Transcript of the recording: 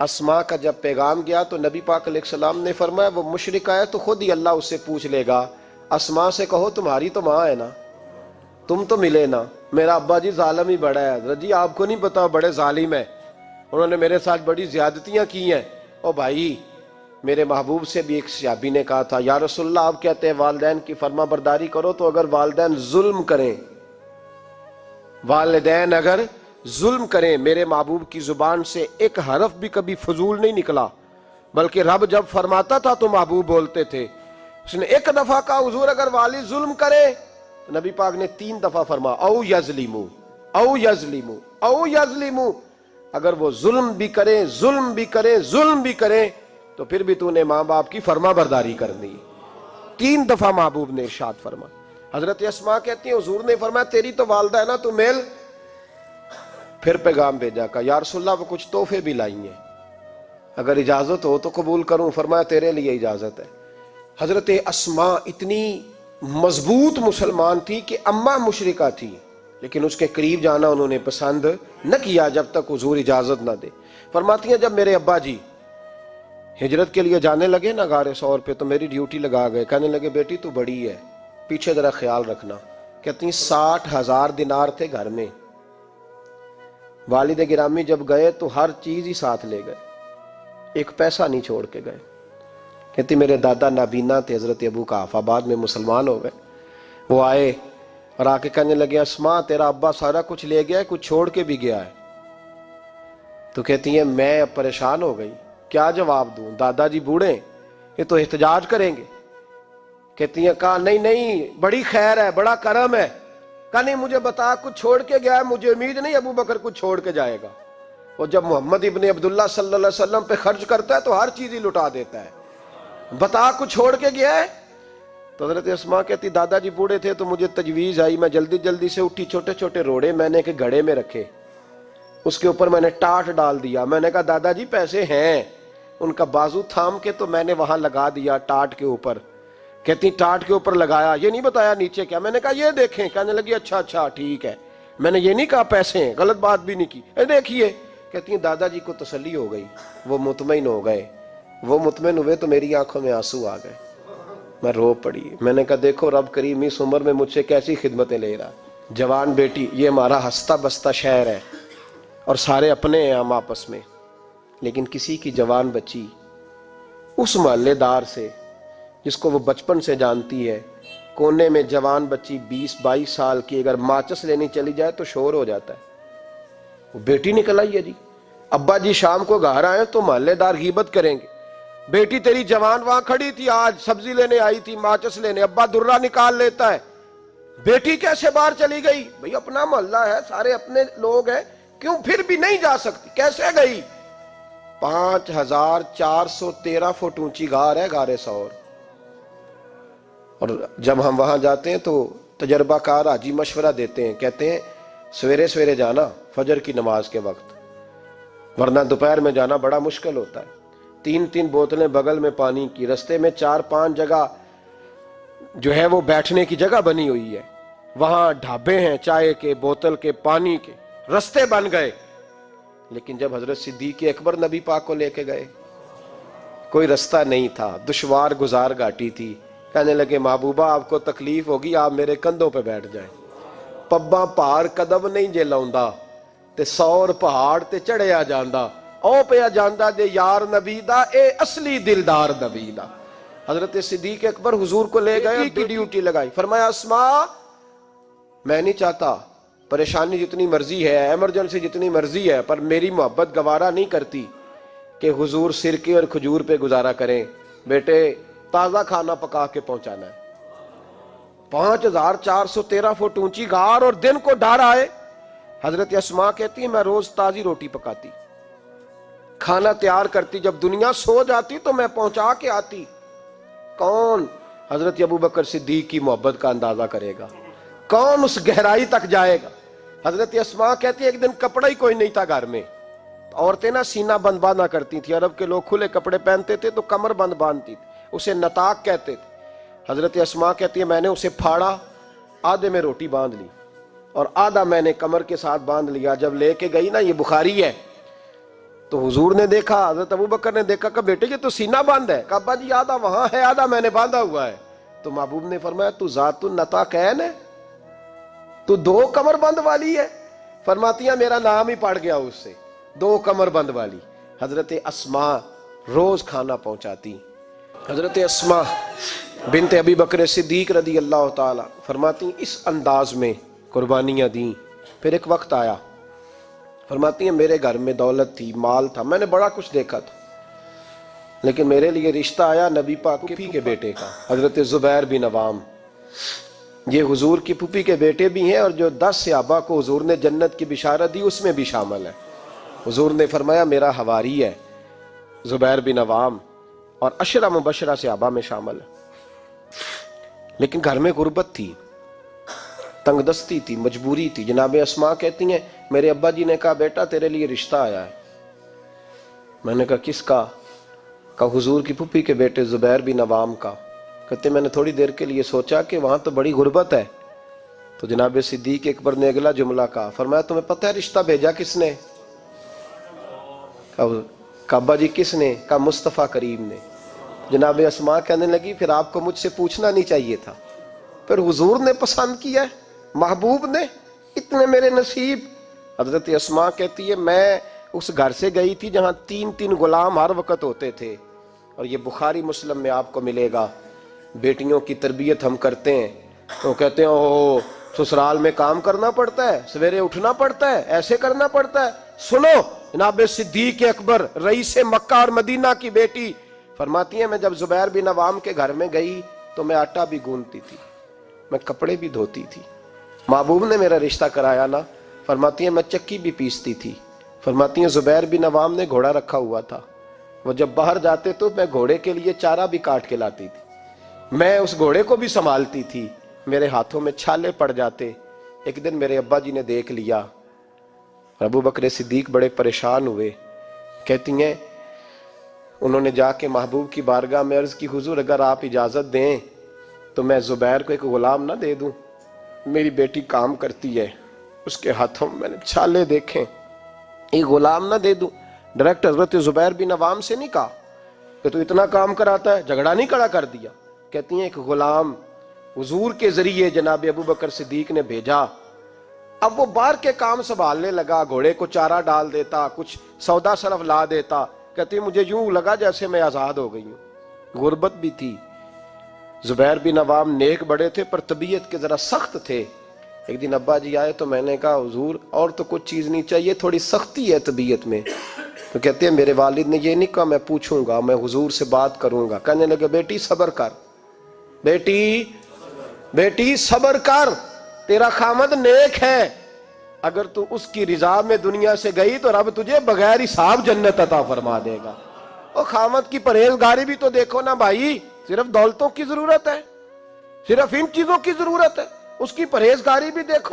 اسما کا جب پیغام گیا تو نبی پاک علیہ السلام نے فرمایا وہ مشرکہ ہے تو خود ہی اللہ اس سے پوچھ لے گا، اسما سے کہو تمہاری تو ماں ہے نا، تم تو ملے نا، میرا ابا جی ظالم ہی بڑا ہے، حضرت جی آپ کو نہیں پتا بڑے ظالم ہیں، انہوں نے میرے ساتھ بڑی زیادتیاں کی ہیں۔ او بھائی، میرے محبوب سے بھی ایک صحابی نے کہا تھا یا رسول اللہ آپ کہتے ہیں والدین کی فرما برداری کرو، تو اگر والدین ظلم کریں، والدین اگر ظلم کریں، میرے محبوب کی زبان سے ایک حرف بھی کبھی فضول نہیں نکلا، بلکہ رب جب فرماتا تھا تو محبوب بولتے تھے۔ اس نے ایک دفعہ کہا حضور اگر والد ظلم کرے، تو نبی پاک نے 3 دفعہ فرما او یظلمو او یظلمو او یظلمو، اگر وہ ظلم بھی کریں ظلم بھی کریں ظلم بھی کریں تو پھر بھی تو نے ماں باپ کی فرما برداری کرنی۔ 3 دفعہ محبوب نے ارشاد فرما۔ حضرت اسما کہتی ہیں حضور نے فرمایا تیری تو والدہ ہے نا، تو میل۔ پھر پیغام بھیجا کہ یا رسول اللہ وہ کچھ تحفے بھی لائی ہیں، اگر اجازت ہو تو قبول کروں؟ فرمایا تیرے لیے اجازت ہے۔ حضرت اسما اتنی مضبوط مسلمان تھی کہ اماں مشرکہ تھی، لیکن اس کے قریب جانا انہوں نے پسند نہ کیا جب تک حضور اجازت نہ دے۔ فرماتی ہیں جب میرے ابا جی ہجرت کے لیے جانے لگے نا غار ثور پہ، تو میری ڈیوٹی لگا گئے، کہنے لگے بیٹی تو بڑی ہے، پیچھے ذرا خیال رکھنا۔ کہتی ہیں 60,000 دینار تھے گھر میں، والد گرامی جب گئے تو ہر چیز ہی ساتھ لے گئے، ایک پیسہ نہیں چھوڑ کے گئے۔ کہتی میرے دادا نابینا تھے حضرت ابو قحافہ، بعد میں مسلمان ہو گئے، وہ آئے اور آ کے کہنے لگے اسما تیرا ابا سارا کچھ لے گیا ہے، کچھ چھوڑ کے بھی گیا ہے۔ تو کہتی ہیں میں پریشان ہو گئی، کیا جواب دوں، دادا جی بوڑھے یہ تو احتجاج کریں گے۔ کہتی ہیں کہا نہیں نہیں بڑی خیر ہے، بڑا کرم ہے، کہا نہیں مجھے بتا کچھ چھوڑ کے گیا ہے، مجھے امید نہیں ابو بکر کچھ چھوڑ کے جائے گا، اور جب محمد ابن عبداللہ صلی اللہ علیہ وسلم پہ خرچ کرتا ہے تو ہر چیز ہی لٹا دیتا ہے، بتا کچھ چھوڑ کے گیا ہے؟ تو حضرت اسما کہتی دادا جی بوڑھے تھے تو مجھے تجویز آئی، میں جلدی جلدی سے اٹھی، چھوٹے چھوٹے روڑے میں نے کہ گھڑے میں رکھے، اس کے اوپر میں نے ٹاٹ ڈال دیا، میں نے کہا دادا جی پیسے ہیں، ان کا بازو تھام کے تو میں نے وہاں لگا دیا ٹاٹ کے اوپر۔ کہتی ٹاٹ کے اوپر لگایا، یہ نہیں بتایا نیچے کیا، میں نے کہا یہ دیکھیں، کہنے لگی اچھا اچھا ٹھیک ہے، میں نے یہ نہیں کہا پیسے ہیں، غلط بات بھی نہیں کی، اے دیکھیے۔ کہتی ہیں دادا جی کو تسلی ہو گئی، وہ مطمئن ہو گئے، وہ مطمئن ہوئے تو میری آنکھوں میں آنسو آ گئے، میں رو پڑی، میں نے کہا دیکھو رب کریم اس عمر میں مجھ سے کیسی خدمتیں لے رہا، جوان بیٹی، یہ ہمارا ہنستا بستا شہر ہے اور سارے اپنے ہیں ہم آپس میں، لیکن کسی کی جوان بچی اس محلے دار سے جس کو وہ بچپن سے جانتی ہے، کونے میں جوان بچی 20-22 سال کی اگر ماچس لینی چلی جائے تو شور ہو جاتا ہے، وہ بیٹی نکل آئی ہے جی، ابا جی شام کو گھر آئے تو محلے دار غیبت کریں گے، بیٹی تیری جوان وہاں کھڑی تھی آج سبزی لینے آئی تھی ماچس لینے، ابا درہ نکال لیتا ہے، بیٹی کیسے باہر چلی گئی؟ بھئی اپنا محلہ ہے، سارے اپنے لوگ ہیں، کیوں پھر بھی نہیں جا سکتی؟ کیسے گئی؟ 5413 فٹ اونچی غار ہے غار ثور، اور جب ہم وہاں جاتے ہیں تو تجربہ کار حاجی مشورہ دیتے ہیں، کہتے ہیں سویرے سویرے جانا فجر کی نماز کے وقت، ورنہ دوپہر میں جانا بڑا مشکل ہوتا ہے۔ 3 بوتلیں بغل میں پانی کی، رستے میں 4-5 جگہ جو ہے وہ بیٹھنے کی جگہ بنی ہوئی ہے، وہاں ڈھابے ہیں چائے کے، بوتل کے، پانی کے، رستے بن گئے۔ لیکن جب حضرت صدیق اکبر نبی پاک کو لے کے گئے کوئی رستہ نہیں تھا، دشوار گزار گھاٹی تھی، کہنے لگے محبوبہ آپ کو تکلیف ہوگی، آپ میرے کندھوں پہ بیٹھ جائیں، پباں پہاڑ قدم نہیں جے لاؤندا تے 100 پہاڑ تے چڑھیا جاندا، او پیا جاندا دے یار نبی دا، اے اصلی دلدار نبی دا۔ حضرت صدیق اکبر حضور کو لے گئے اور ڈیوٹی لگائی، فرمایا اسما میں نہیں چاہتا، پریشانی جتنی مرضی ہے، ایمرجنسی جتنی مرضی ہے، پر میری محبت گوارا نہیں کرتی کہ حضور سرکے اور کھجور پہ گزارا کریں، بیٹے تازہ کھانا پکا کے پہنچانا ہے۔ 5413 فٹ اونچی غار اور دن کو ڈر آئے، حضرت اسما کہتی ہے میں روز تازی روٹی پکاتی، کھانا تیار کرتی، جب دنیا سو جاتی تو میں پہنچا کے آتی۔ کون حضرت ابو بکر صدیق کی محبت کا اندازہ کرے گا، کون اس گہرائی تک جائے گا؟ حضرت اسما کہتی ہے ایک دن کپڑا ہی کوئی نہیں تھا گھر میں، عورتیں نا سینہ بند باندھا کرتی تھی، عرب کے لوگ کھلے کپڑے پہنتے تھے تو کمر بند باندھتی تھی، اسے نتاق کہتے تھے۔ حضرت اسما کہتی ہے میں نے اسے پھاڑا، آدھے میں روٹی باندھ لی اور آدھا میں نے کمر کے ساتھ باندھ لیا، جب لے کے گئی نا، یہ بخاری ہے، تو حضور نے دیکھا، حضرت ابوبکر نے دیکھا کہ بیٹے یہ تو سینہ بند ہے. کہا ابا جی آدھا وہاں ہے آدھا میں نے باندھا ہوا ہے. تو محبوب نے فرمایا تو ذات النطاقین ہے، تو دو کمر بند والی ہے. فرماتی ہیں میرا نام ہی پڑ گیا اس سے، دو کمر بند والی. حضرت اسماء روز کھانا پہنچاتی. حضرت اسماء بنت ابی بکر صدیق رضی اللہ تعالی فرماتی اس انداز میں قربانیاں دیں. پھر ایک وقت آیا، فرماتی ہیں میرے گھر میں دولت تھی، مال تھا، میں نے بڑا کچھ دیکھا تھا، لیکن میرے لیے رشتہ آیا نبی پاک کی پھوپھی کے بیٹے کا، حضرت زبیر بن عوام. یہ حضور کی پھوپھی کے بیٹے بھی ہیں، اور جو 10 صحابہ کو حضور نے جنت کی بشارت دی اس میں بھی شامل ہے. حضور نے فرمایا میرا حواری ہے زبیر بن عوام، اور 10 مبشرہ صحابہ میں شامل ہے. لیکن گھر میں غربت تھی، تنگ دستی تھی، مجبوری تھی. جناب اسماء کہتی ہیں میرے ابا جی نے کہا بیٹا تیرے لیے رشتہ آیا ہے. میں نے کہا کس کا؟ کہا حضور کی پھوپھی کے بیٹے زبیر بن عوام کا. کہتے میں نے تھوڑی دیر کے لیے سوچا کہ وہاں تو بڑی غربت ہے. تو جناب صدیق اکبر نے اگلا جملہ کہا، فرمایا تمہیں پتہ ہے رشتہ بھیجا کس نے؟ کہا ابا جی کس نے؟ کہا مصطفیٰ کریم نے. جناب اسماء کہنے لگی پھر آپ کو مجھ سے پوچھنا نہیں چاہیے تھا، پھر حضور نے پسند کیا ہے، محبوب نے، اتنے میرے نصیب. حضرت اسماء کہتی ہے میں اس گھر سے گئی تھی جہاں 3 غلام ہر وقت ہوتے تھے. اور یہ بخاری مسلم میں آپ کو ملے گا. بیٹیوں کی تربیت ہم کرتے ہیں تو کہتے ہیں اوہ سسرال میں کام کرنا پڑتا ہے، سویرے اٹھنا پڑتا ہے، ایسے کرنا پڑتا ہے. سنو جناب صدیق اکبر رئیس مکہ اور مدینہ کی بیٹی فرماتی ہیں میں جب زبیر بن عوام کے گھر میں گئی تو میں آٹا بھی گوندتی تھی، میں کپڑے بھی دھوتی تھی. محبوب نے میرا رشتہ کرایا نا. فرماتی ہیں میں چکی بھی پیستی تھی. فرماتی ہیں زبیر بن عوام نے گھوڑا رکھا ہوا تھا، وہ جب باہر جاتے تو میں گھوڑے کے لیے چارہ بھی کاٹ کے لاتی تھی، میں اس گھوڑے کو بھی سنبھالتی تھی. میرے ہاتھوں میں چھالے پڑ جاتے. ایک دن میرے ابا جی نے دیکھ لیا. ابو بکر صدیق بڑے پریشان ہوئے. کہتی ہیں انہوں نے جا کے محبوب کی بارگاہ میں عرض کی حضور اگر آپ اجازت دیں تو میں زبیر کو ایک غلام نہ دے دوں، میری بیٹی کام کرتی ہے، اس کے ہاتھوں میں نے چھالے دیکھیں، ایک غلام نہ دے دوں. ڈائریکٹ حضرت زبیر بن عوام سے نہیں کہا کہ تو اتنا کام کراتا ہے، جھگڑا نہیں کھڑا کر دیا. کہتی ہیں ایک غلام حضور کے ذریعے جناب ابو بکر صدیق نے بھیجا. اب وہ باہر کے کام سنبھالنے لگا، گھوڑے کو چارہ ڈال دیتا، کچھ سودا صرف لا دیتا. کہتی مجھے یوں لگا جیسے میں آزاد ہو گئی ہوں. غربت بھی تھی. زبیر بن عوام نیک بڑے تھے پر طبیعت کے ذرا سخت تھے. ایک دن ابا جی آئے تو میں نے کہا حضور اور تو کچھ چیز نہیں چاہیے، تھوڑی سختی ہے طبیعت میں. تو کہتے ہیں میرے والد نے یہ نہیں کہا میں پوچھوں گا، میں حضور سے بات کروں گا. کہنے لگے بیٹی صبر کر، بیٹی صبر کر، تیرا خامد نیک ہے، اگر تو اس کی رضا میں دنیا سے گئی تو رب تجھے بغیر حساب جنت عطا فرما دے گا. اور خامد کی پرہیزگاری بھی تو دیکھو نا بھائی، صرف دولتوں کی ضرورت ہے، صرف ان چیزوں کی ضرورت ہے، اس کی پرہیزگاری بھی دیکھو.